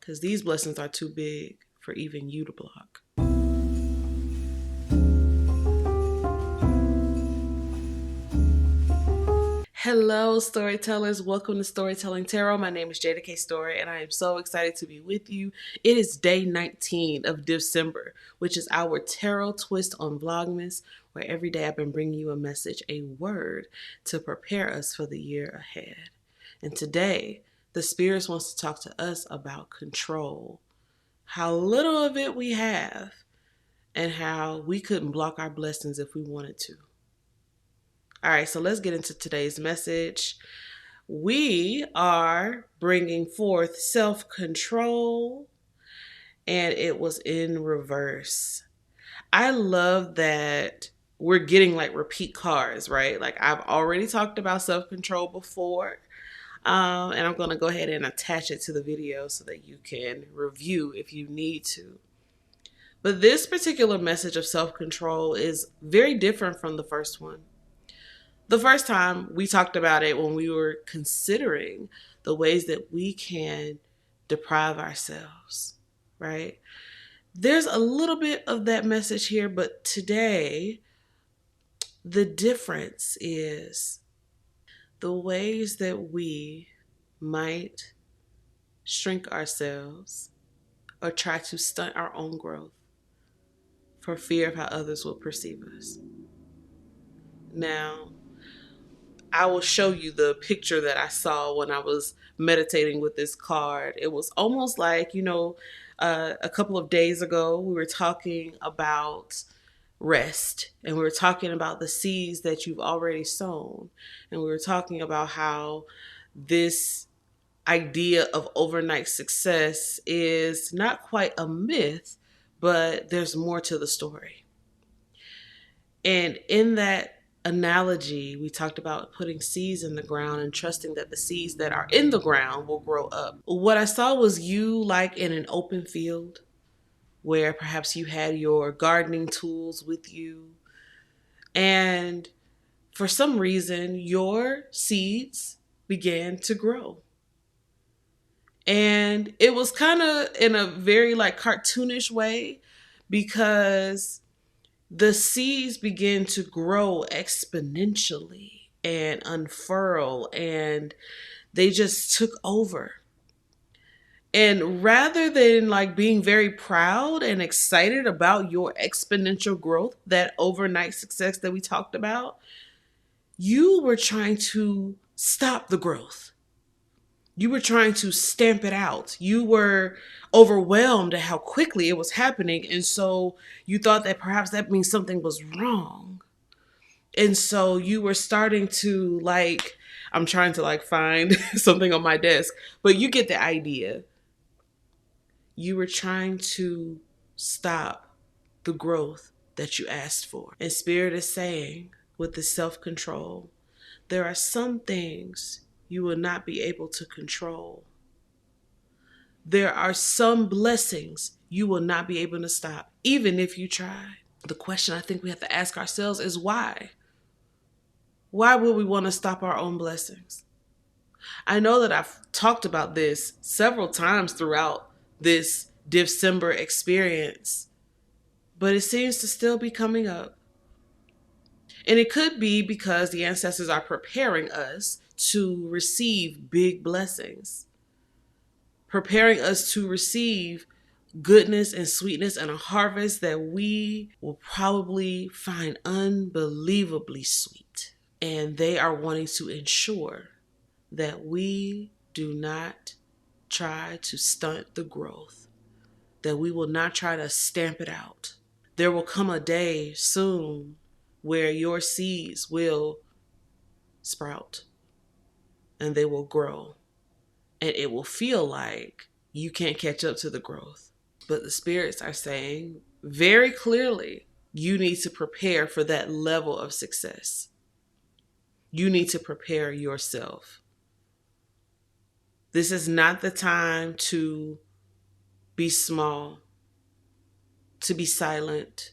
because these blessings are too big for even you to block. Hello, storytellers. Welcome to Storytelling Tarot. My name is Jeida K, and I am so excited to be with you. It is day 19 of Divcember, which is our tarot twist on Vlogmas, where every day I've been bringing you a message, a word to prepare us for the year ahead. And today, the spirits wants to talk to us about control, how little of it we have, and how we couldn't block our blessings if we wanted to. All right, so let's get into today's message. We are bringing forth self-control, and it was in reverse. I love that we're getting like repeat cards, right? Like I've already talked about self-control before, and I'm going to go ahead and attach it to the video so that you can review if you need to. But this particular message of self-control is very different from the first one. The first time we talked about it when we were considering the ways that we can deprive ourselves, right? There's a little bit of that message here, but today the difference is the ways that we might shrink ourselves or try to stunt our own growth for fear of how others will perceive us. Now, I will show you the picture that I saw when I was meditating with this card. It was almost like, a couple of days ago, we were talking about rest, and we were talking about the seeds that you've already sown. And we were talking about how this idea of overnight success is not quite a myth, but there's more to the story. And in that analogy, we talked about putting seeds in the ground and trusting that the seeds that are in the ground will grow up. What I saw was you like in an open field where perhaps you had your gardening tools with you, and for some reason your seeds began to grow. And it was kind of in a very like cartoonish way, because the seeds begin to grow exponentially and unfurl, and they just took over. And rather than like being very proud and excited about your exponential growth, that overnight success that we talked about, you were trying to stop the growth. You were trying to stamp it out. You were overwhelmed at how quickly it was happening. And so you thought that perhaps that means something was wrong. And so you were starting to I'm trying to find something on my desk, but you get the idea. You were trying to stop the growth that you asked for. And Spirit is saying, with the self-control, there are some things you will not be able to control. There are some blessings you will not be able to stop, even if you try. The question I think we have to ask ourselves is why? Why would we want to stop our own blessings? I know that I've talked about this several times throughout this Divcember experience, but it seems to still be coming up. And it could be because the ancestors are preparing us to receive big blessings, preparing us to receive goodness and sweetness and a harvest that we will probably find unbelievably sweet. And they are wanting to ensure that we do not try to stunt the growth, that we will not try to stamp it out. There will come a day soon where your seeds will sprout and they will grow, and it will feel like you can't catch up to the growth. But the spirits are saying very clearly, you need to prepare for that level of success. You need to prepare yourself. This is not the time to be small, to be silent.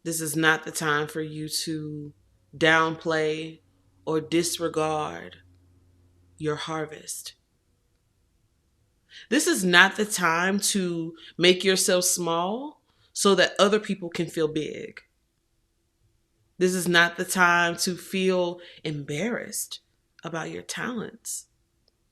This is not the time for you to downplay or disregard your harvest. This is not the time to make yourself small so that other people can feel big. This is not the time to feel embarrassed about your talents.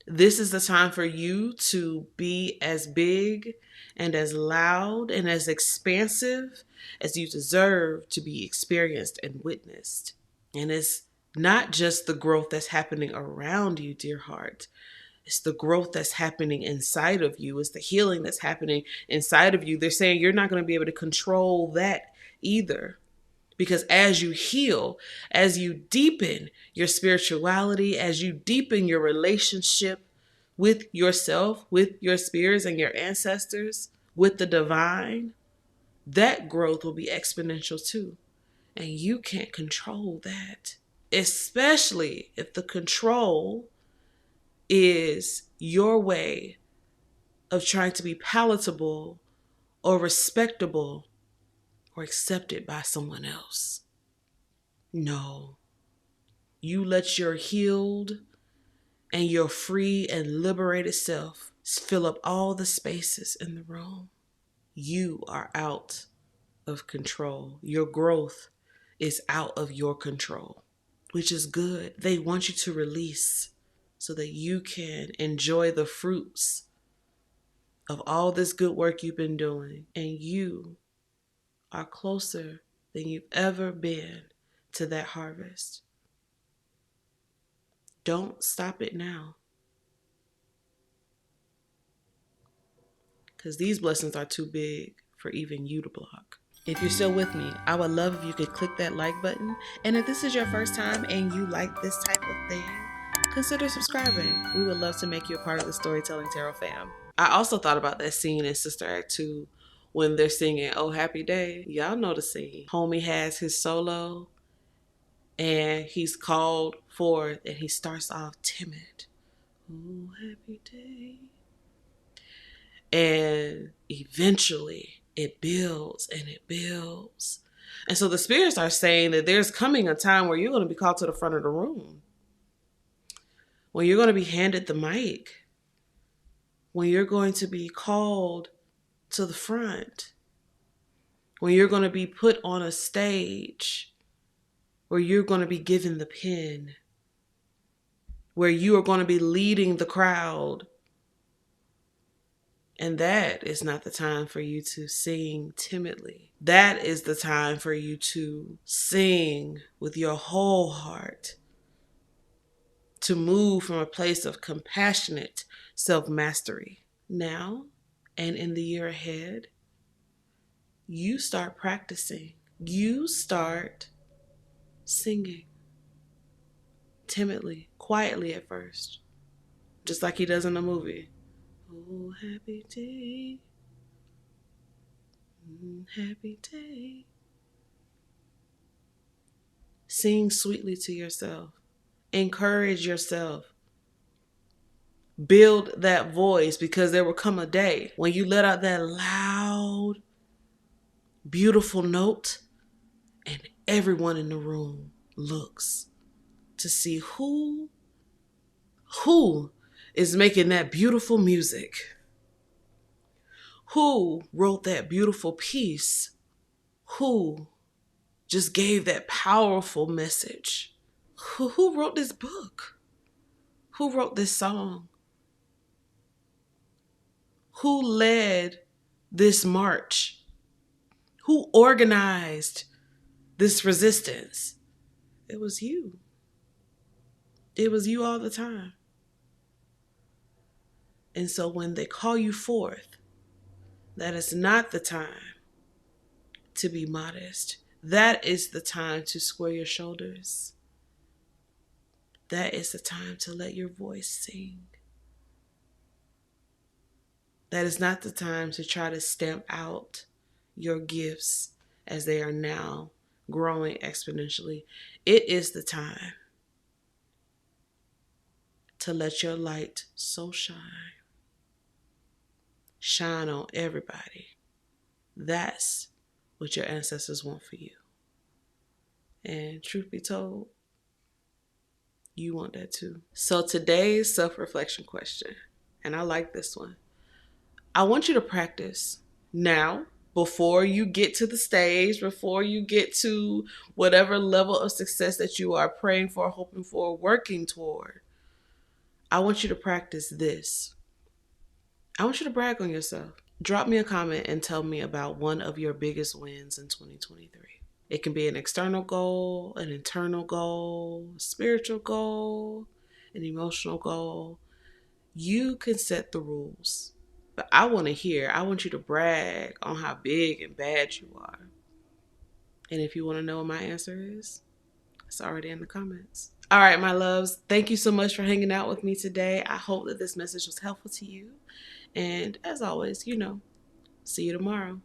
This is the time for you to be as big and as loud and as expansive as you deserve to be experienced and witnessed. And it's not just the growth that's happening around you, dear heart. It's the growth that's happening inside of you. It's the healing that's happening inside of you. They're saying you're not going to be able to control that either. Because as you heal, as you deepen your spirituality, as you deepen your relationship with yourself, with your spirits and your ancestors, with the divine, that growth will be exponential too. And you can't control that, especially if the control is your way of trying to be palatable or respectable or accepted by someone else. No. You let your healed and your free and liberated self fill up all the spaces in the room. You are out of control. Your growth is out of your control, which is good. They want you to release so that you can enjoy the fruits of all this good work you've been doing. And you are closer than you've ever been to that harvest. Don't stop it now, because these blessings are too big for even you to block. If you're still with me, I would love if you could click that like button. And if this is your first time and you like this type of thing, consider subscribing. We would love to make you a part of the Storytelling Tarot fam. I also thought about that scene in Sister Act 2 when they're singing Oh Happy Day. Y'all know the scene. Homie has his solo and he's called forth and he starts off timid. Oh, happy day. And eventually it builds and it builds. And so the spirits are saying that there's coming a time where you're going to be called to the front of the room, when you're going to be handed the mic, when you're going to be called to the front, when you're going to be put on a stage, where you're going to be given the pen, where you are going to be leading the crowd. And that is not the time for you to sing timidly. That is the time for you to sing with your whole heart, to move from a place of compassionate self-mastery. Now, and in the year ahead, you start practicing. You start singing timidly, quietly at first, just like he does in the movie. Oh, happy day. Happy day. Sing sweetly to yourself. Encourage yourself. Build that voice, because there will come a day when you let out that loud, beautiful note and everyone in the room looks to see who is making that beautiful music. Who wrote that beautiful piece? Who just gave that powerful message? Who wrote this book? Who wrote this song? Who led this march? Who organized this resistance? It was you. It was you all the time. And so when they call you forth, that is not the time to be modest. That is the time to square your shoulders. That is the time to let your voice sing. That is not the time to try to stamp out your gifts as they are now growing exponentially. It is the time to let your light so shine. Shine on everybody. That's what your ancestors want for you. And truth be told, you want that too. So today's self-reflection question, and I like this one. I want you to practice now before you get to the stage, before you get to whatever level of success that you are praying for, hoping for, working toward. I want you to practice this. I want you to brag on yourself. Drop me a comment and tell me about one of your biggest wins in 2023. It can be an external goal, an internal goal, a spiritual goal, an emotional goal. You can set the rules. But I want you to brag on how big and bad you are. And if you want to know what my answer is, it's already in the comments. All right, my loves, thank you so much for hanging out with me today. I hope that this message was helpful to you. And as always, see you tomorrow.